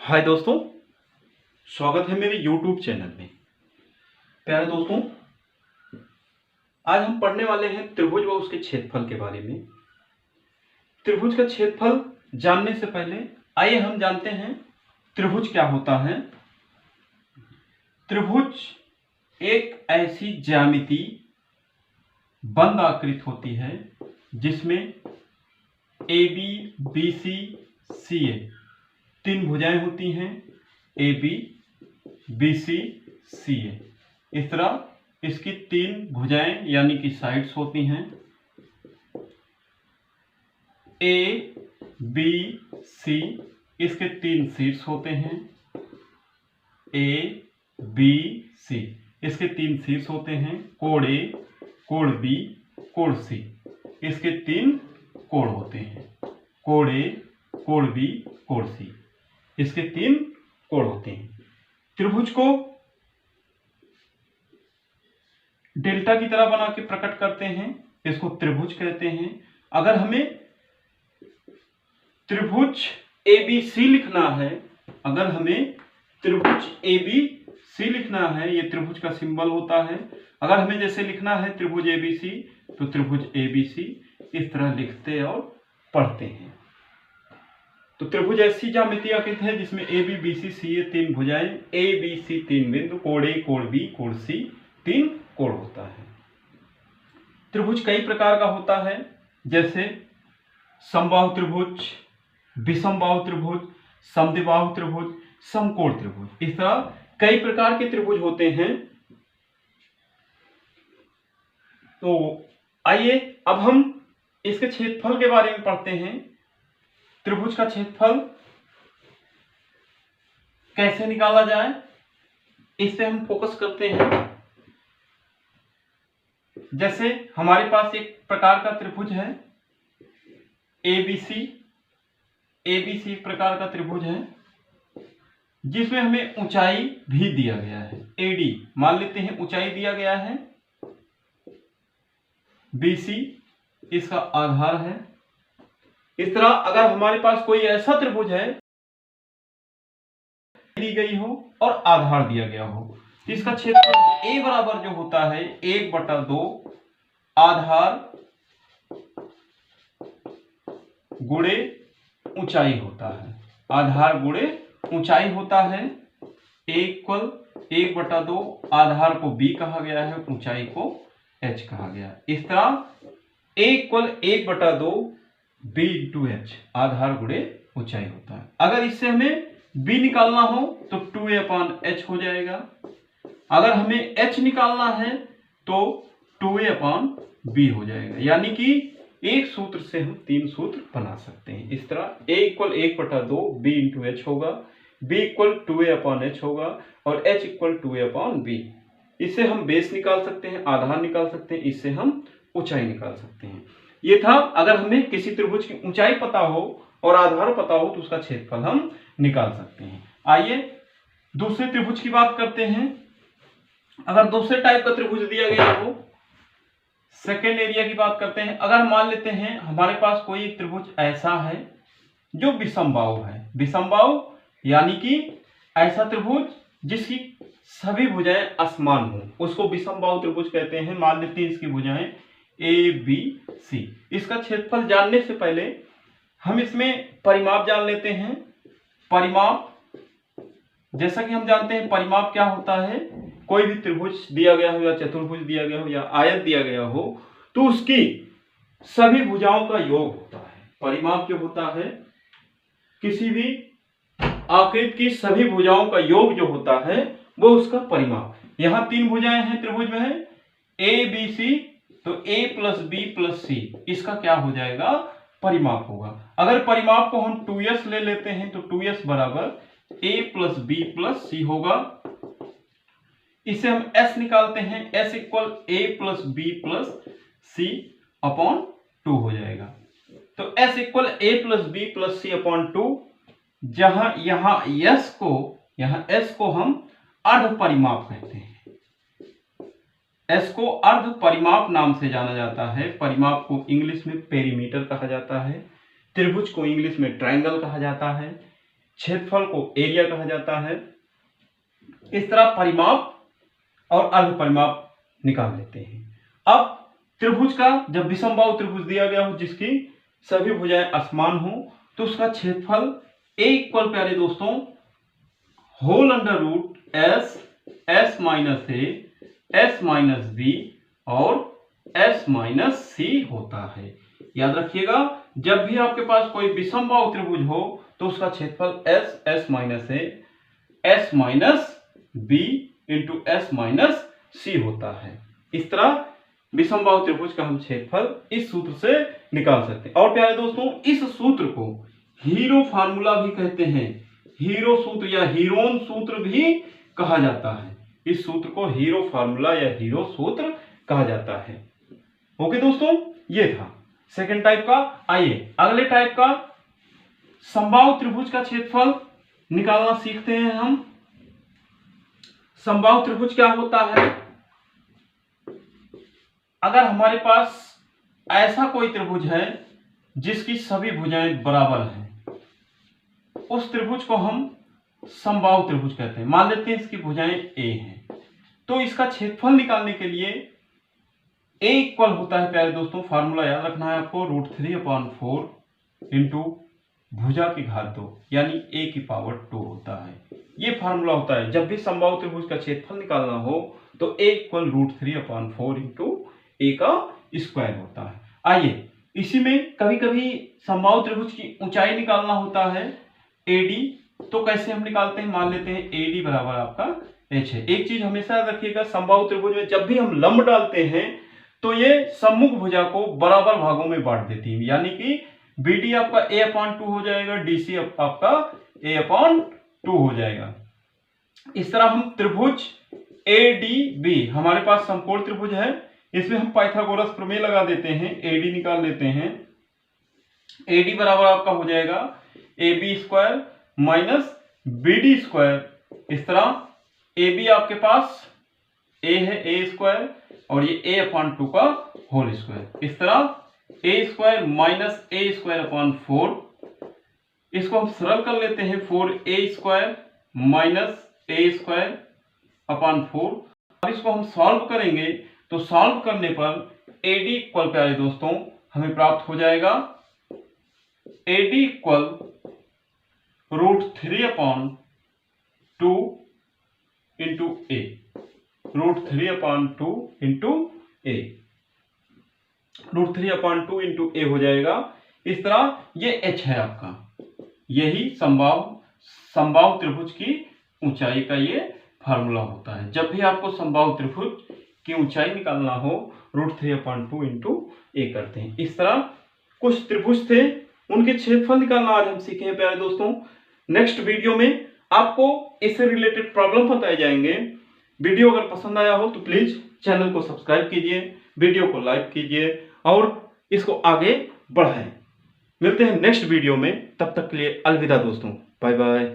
हाय दोस्तों, स्वागत है मेरे YouTube चैनल में। प्यारे दोस्तों, आज हम पढ़ने वाले हैं त्रिभुज व उसके क्षेत्रफल के बारे में। त्रिभुज का क्षेत्रफल जानने से पहले आइए हम जानते हैं त्रिभुज क्या होता है। त्रिभुज एक ऐसी ज्यामिति बंद आकृति होती है जिसमें AB, BC, CA तीन भुजाएं होती हैं। AB, BC, CA इस तरह इसकी तीन भुजाएं यानी कि साइड्स होती हैं। A, B, C इसके तीन शीर्ष होते हैं। A, B, C इसके तीन शीर्ष होते हैं। कोण A, कोण B, कोण C इसके तीन कोण होते हैं। कोण A, कोण B, कोण C इसके तीन कोण होते हैं। त्रिभुज को डेल्टा की तरह बना के प्रकट करते हैं, इसको त्रिभुज कहते हैं। अगर हमें त्रिभुज ABC लिखना है, अगर हमें त्रिभुज ABC लिखना है, ये त्रिभुज का सिंबल होता है। अगर हमें जैसे लिखना है त्रिभुज ABC तो त्रिभुज ABC इस तरह लिखते और पढ़ते हैं। तो त्रिभुज ऐसी ज्यामिति आकृति है जिसमें AB, BC, CA तीन भुजाएं, ABC तीन बिंदु, कोण A, कोण B, कोण C तीन कोण होता है। त्रिभुज कई प्रकार का होता है, जैसे समबाहु त्रिभुज, विषमबाहु त्रिभुज, समद्विबाहु त्रिभुज, समकोण त्रिभुज। इस तरह कई प्रकार के त्रिभुज होते हैं। तो आइए अब हम इसके क्षेत्रफल के बारे में पढ़ते हैं। त्रिभुज का क्षेत्रफल कैसे निकाला जाए, इससे हम फोकस करते हैं। जैसे हमारे पास एक प्रकार का त्रिभुज है ABC एक प्रकार का त्रिभुज है जिसमें हमें ऊंचाई भी दिया गया है। AD मान लेते हैं ऊंचाई दिया गया है। BC इसका आधार है। इस तरह अगर हमारे पास कोई ऐसा त्रिभुज है दी गई हो और आधार दिया गया हो, तो इसका क्षेत्रफल A बराबर जो होता है 1/2 आधार गुणे ऊंचाई होता है। आधार गुणे ऊंचाई होता है। A इक्वल 1/2 आधार को B कहा गया है, ऊंचाई को H कहा गया। इस तरह A equal 1/2 B into H आधार गुणे ऊंचाई होता है। अगर इससे हमें B निकालना हो तो 2A/H हो जाएगा। अगर हमें H निकालना है तो 2A/B हो जाएगा। यानी कि एक सूत्र से हम तीन सूत्र बना सकते हैं। इस तरह A equal 1/2 B into H होगा, B इक्वल 2A/H होगा और H इक्वल 2A/B। इससे हम बेस निकाल सकते हैं, आधार निकाल सकते हैं, इससे हम ऊंचाई निकाल सकते हैं। ये था अगर हमें किसी त्रिभुज की ऊंचाई पता हो और आधार पता हो तो उसका क्षेत्रफल हम निकाल सकते हैं। आइए दूसरे त्रिभुज की बात करते हैं। अगर दूसरे टाइप का त्रिभुज दिया गया हो, सेकेंड एरिया की बात करते हैं। अगर मान लेते हैं हमारे पास कोई एक त्रिभुज ऐसा है जो विषमबाहु है। विषमबाहु यानी कि ऐसा त्रिभुज जिसकी सभी भुजाएं असमान हो, उसको विषमबाहु त्रिभुज कहते हैं। मान लेते हैं इसकी भुजाएं ABC। इसका क्षेत्रफल जानने से पहले हम इसमें परिमाप जान लेते हैं। परिमाप, जैसा कि हम जानते हैं परिमाप क्या होता है, कोई भी त्रिभुज दिया गया हो या चतुर्भुज दिया गया हो या आयत दिया गया हो तो उसकी सभी भुजाओं का योग होता है। परिमाप जो होता है किसी भी आकृति की सभी भुजाओं का योग जो होता है वो उसका परिमाप। यहां तीन भुजाएं हैं त्रिभुज में है ABC, तो A + B + C इसका क्या हो जाएगा, परिमाप होगा। अगर परिमाप को हम 2S ले लेते हैं तो 2S बराबर A + B + C होगा। इसे हम S निकालते हैं, S equal A + B + C/2 हो जाएगा। तो S equal A + B + C/2, जहां यहां S को हम अर्ध परिमाप कहते हैं। S को अर्ध परिमाप नाम से जाना जाता है। परिमाप को इंग्लिश में पेरीमीटर कहा जाता है, त्रिभुज को इंग्लिश में ट्रायंगल कहा जाता है, क्षेत्रफल को एरिया कहा जाता है। इस तरह परिमाप और अर्ध परिमाप निकाल लेते हैं। अब त्रिभुज का जब विषमबाहु त्रिभुज दिया गया हो जिसकी सभी भुजाएं असमान हो तो उसका क्षेत्रफल ए इक्वल प्यारे दोस्तों whole under root s s minus a s minus b और एस माइनस सी होता है। याद रखिएगा, जब भी आपके पास कोई विषमबाहु त्रिभुज हो तो उसका क्षेत्रफल s s minus a s minus b into s minus c होता है। इस तरह विषमबाहु त्रिभुज का हम क्षेत्रफल इस सूत्र से निकाल सकते हैं। और प्यारे दोस्तों, इस सूत्र को हीरो फार्मूला भी कहते हैं, हीरो सूत्र या हीरोन सूत्र भी कहा जाता है। इस सूत्र को हीरो फार्मूला या हीरो सूत्र कहा जाता है। ओके दोस्तों, ये था सेकंड टाइप का। आइए अगले टाइप का समबाहु त्रिभुज का क्षेत्रफल निकालना सीखते हैं हम। समबाहु त्रिभुज क्या होता है? अगर हमारे पास ऐसा कोई त्रिभुज है जिसकी सभी भुजाएं बराबर हैं, उस त्रिभुज को हम समबाहु त्रिभुज कहते हैं। मान लेते हैं इसकी भुजाएं ए हैं, तो इसका क्षेत्रफल निकालने के लिए ए इक्वल होता है प्यारे दोस्तों, फार्मूला याद रखना है आपको, √3/4 इंटू भुजा की घात 2 यानी ए की पावर 2 होता है। ये फार्मूला होता है जब भी समबाहु त्रिभुज का क्षेत्रफल निकालना हो तो ए इक्वल √3/4 इंटू ए का स्क्वायर होता है। आइए इसी में कभी कभी समबाहु त्रिभुज की ऊंचाई निकालना होता है एडी, तो कैसे हम निकालते हैं? मान लेते हैं एडी बराबर आपका एच है। एक चीज हमेशा याद रखिएगा, समबाहु त्रिभुज में जब भी हम लंब डालते हैं तो ये सम्मुख भुजा को बराबर भागों में बांट देती है, यानी कि BD आपका A/2 हो जाएगा, DC आपका A/2 हो जाएगा। इस तरह हम त्रिभुज ADB, हमारे पास समकोण त्रिभुज है, इसमें हम पाइथागोरस प्रमेय लगा देते हैं, AD निकाल लेते हैं। AD बराबर आपका हो जाएगा AB² माइनस BD²। इस तरह AB आपके पास A है, A² और ये A/2 का होल स्क्वायर। इस तरह A² माइनस A²/4, इसको हम सरल कर लेते हैं, 4A² माइनस A²/4। अब इसको हम सॉल्व करेंगे तो सॉल्व करने पर AD इक्वल प्यारे दोस्तों हमें प्राप्त हो जाएगा AD equal √3/2 into A, √3/2 into A, √3/2 into A हो जाएगा। इस तरह ये H है आपका, यही समबाहु त्रिभुज की ऊंचाई का ये फार्मूला होता है। जब भी आपको समबाहु त्रिभुज की ऊंचाई निकालना हो √3/2 इंटू A करते हैं। इस तरह कुछ त्रिभुज थे, उनके क्षेत्रफल निकालना आज हम सीखे हैं प्यारे दोस्तों। नेक्स्ट वीडियो में आपको इससे रिलेटेड प्रॉब्लम बताए जाएंगे। वीडियो अगर पसंद आया हो तो प्लीज चैनल को सब्सक्राइब कीजिए, वीडियो को लाइक कीजिए और इसको आगे बढ़ाएं। मिलते हैं नेक्स्ट वीडियो में, तब तक के लिए अलविदा दोस्तों, बाय बाय।